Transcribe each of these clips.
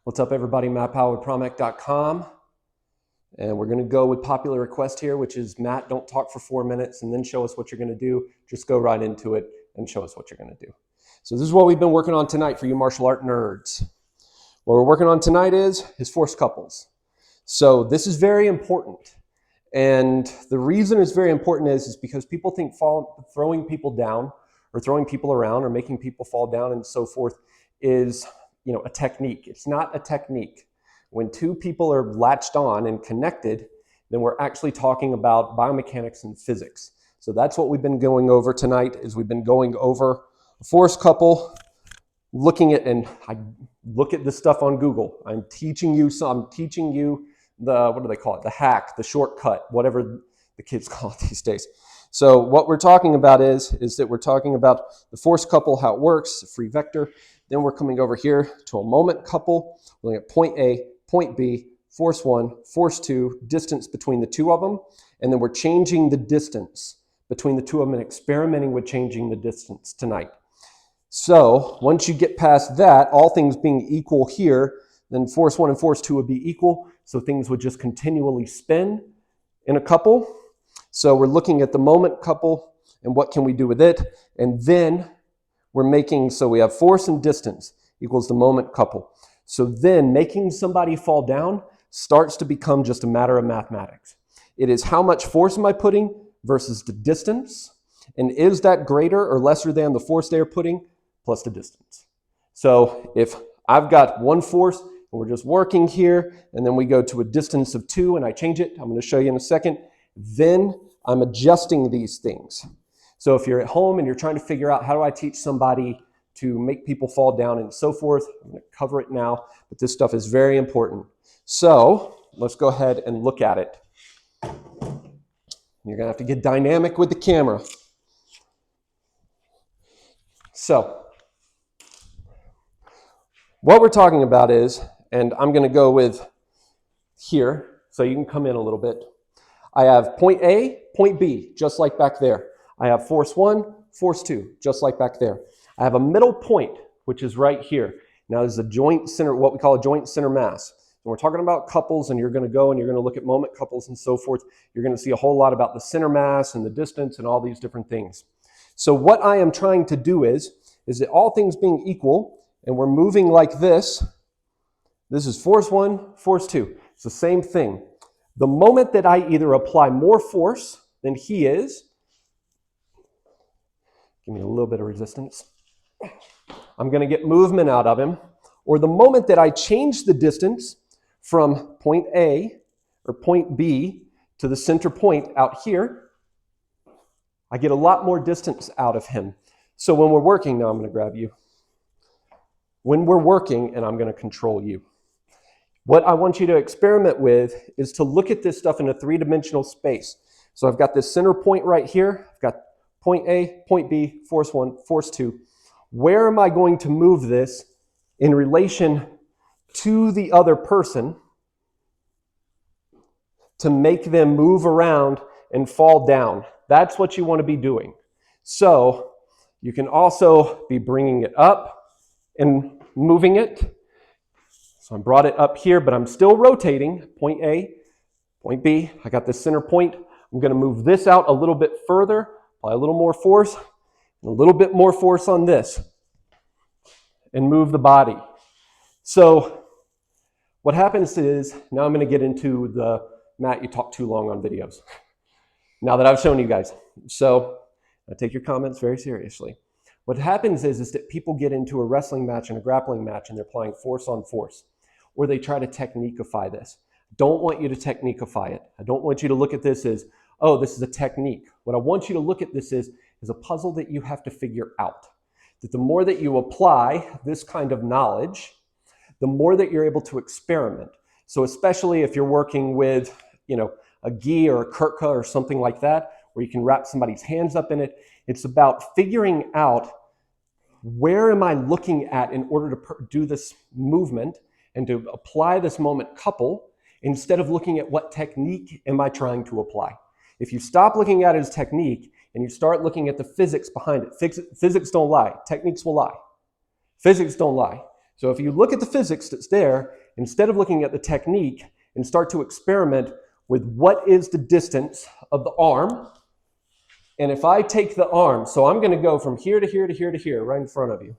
What's up, everybody? Matt Powell with Promec.com. And we're going to go with popular request here, which is, Matt, don't talk for 4 minutes and then show us what you're going to do. Just go right into it and show us what you're going to do. So this is what we've been working on tonight for you martial art nerds. What we're working on tonight is force couples. So this is very important. And the reason it's very important is because people think throwing people down or throwing people around or making people fall down and so forth is a technique. It's not a technique. When two people are latched on and connected, then we're actually talking about biomechanics and physics. So that's what we've been going over tonight. Is we've been going over a force couple, looking at, and I look at this stuff on Google. I'm teaching you the, what do they call it? The hack, the shortcut, whatever the kids call it these days. So what we're talking about is that we're talking about the force couple, how it works, the free vector. Then we're coming over here to a moment couple, looking at point A, point B, force 1, force 2, distance between the two of them, and then we're changing the distance between the two of them and experimenting with changing the distance tonight. So once you get past that, all things being equal here, then force 1 and force 2 would be equal, so things would just continually spin in a couple. So we're looking at the moment couple and what can we do with it, and then we're making, so we have force and distance equals the moment couple. So then making somebody fall down starts to become just a matter of mathematics. It is how much force am I putting versus the distance, and is that greater or lesser than the force they're putting plus the distance. So if I've got one force and we're just working here, and then we go to a distance of 2 and I change it, I'm going to show you in a second, then I'm adjusting these things. So if you're at home and you're trying to figure out how do I teach somebody to make people fall down and so forth, I'm going to cover it now, but this stuff is very important. So let's go ahead and look at it. You're going to have to get dynamic with the camera. So what we're talking about is, and I'm going to go with here, so you can come in a little bit. I have point A, point B, just like back there. I have force 1, force 2, just like back there. I have a middle point, which is right here. Now this is a joint center, what we call a joint center mass. When we're talking about couples, and you're going to go and you're going to look at moment couples and so forth, you're going to see a whole lot about the center mass and the distance and all these different things. So what I am trying to do is that all things being equal, and we're moving like this, this is force 1, force 2. It's the same thing. The moment that I either apply more force than he is, give me a little bit of resistance, I'm going to get movement out of him, or the moment that I change the distance from point A or point B to the center point out here, I get a lot more distance out of him. So when we're working, now I'm going to grab you. When we're working, and I'm going to control you. What I want you to experiment with is to look at this stuff in a three-dimensional space. So I've got this center point right here. I've got point A, point B, force 1, force 2. Where am I going to move this in relation to the other person to make them move around and fall down? That's what you want to be doing. So you can also be bringing it up and moving it. So I brought it up here, but I'm still rotating. Point A, point B. I got this center point. I'm going to move this out a little bit further, apply a little more force, and a little bit more force on this, and move the body. So what happens is, now I'm going to get into the, Matt, you talk too long on videos. Now that I've shown you guys. So I take your comments very seriously. What happens is that people get into a wrestling match and a grappling match and they're applying force on force, or they try to techniqueify this. Don't want you to techniqueify it. I don't want you to look at this as, oh, this is a technique. What I want you to look at this is a puzzle that you have to figure out. That the more that you apply this kind of knowledge, the more that you're able to experiment. So especially if you're working with, a gi or a kurtka or something like that, where you can wrap somebody's hands up in it, it's about figuring out where am I looking at in order to do this movement and to apply this moment couple, instead of looking at what technique am I trying to apply. If you stop looking at it as technique and you start looking at the physics behind it, physics don't lie, techniques will lie. Physics don't lie. So if you look at the physics that's there, instead of looking at the technique and start to experiment with what is the distance of the arm, and if I take the arm, so I'm going to go from here to here to here to here, right in front of you.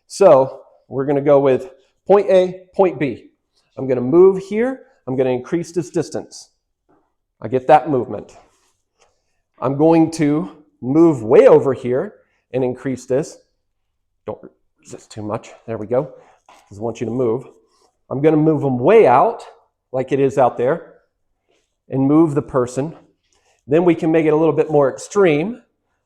So we're going to go with point A, point B. I'm going to move here. I'm going to increase this distance. I get that movement. I'm going to move way over here and increase this. Don't resist too much. There we go. Because I want you to move. I'm going to move them way out, like it is out there, and move the person. Then we can make it a little bit more extreme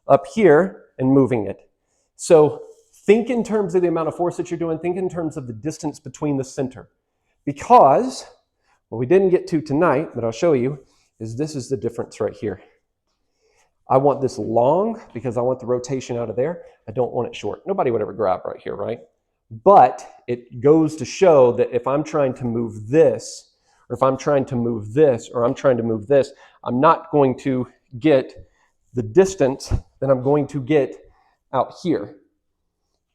up here and moving it. So think in terms of the amount of force that you're doing. Think in terms of the distance between the center. Because what we didn't get to tonight, but I'll show you, is this is the difference right here. I want this long because I want the rotation out of there. I don't want it short. Nobody would ever grab right here, right? But it goes to show that if I'm trying to move this, or if I'm trying to move this, or I'm trying to move this, I'm not going to get the distance that I'm going to get out here.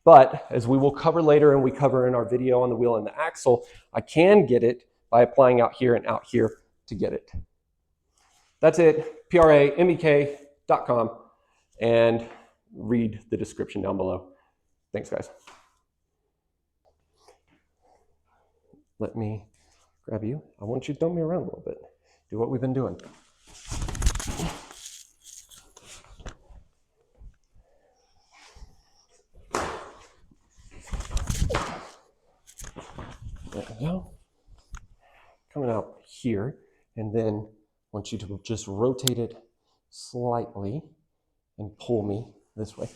But as we will cover later and we cover in our video on the wheel and the axle, I can get it by applying out here and out here to get it. That's it, pramek.com, and read the description down below. Thanks, guys. Let me grab you. I want you to throw me around a little bit. Do what we've been doing. There we go. Coming out here, and then I want you to just rotate it slightly and pull me this way.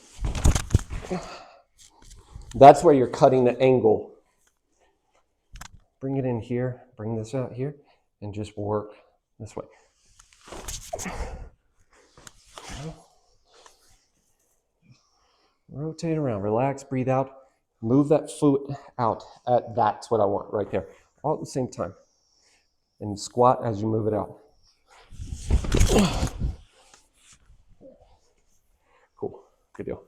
That's where you're cutting the angle. Bring it in here, bring this out here, and just work this way. Rotate around, relax, breathe out, move that foot out. That's what I want right there, all at the same time. And squat as you move it out. Cool, good deal.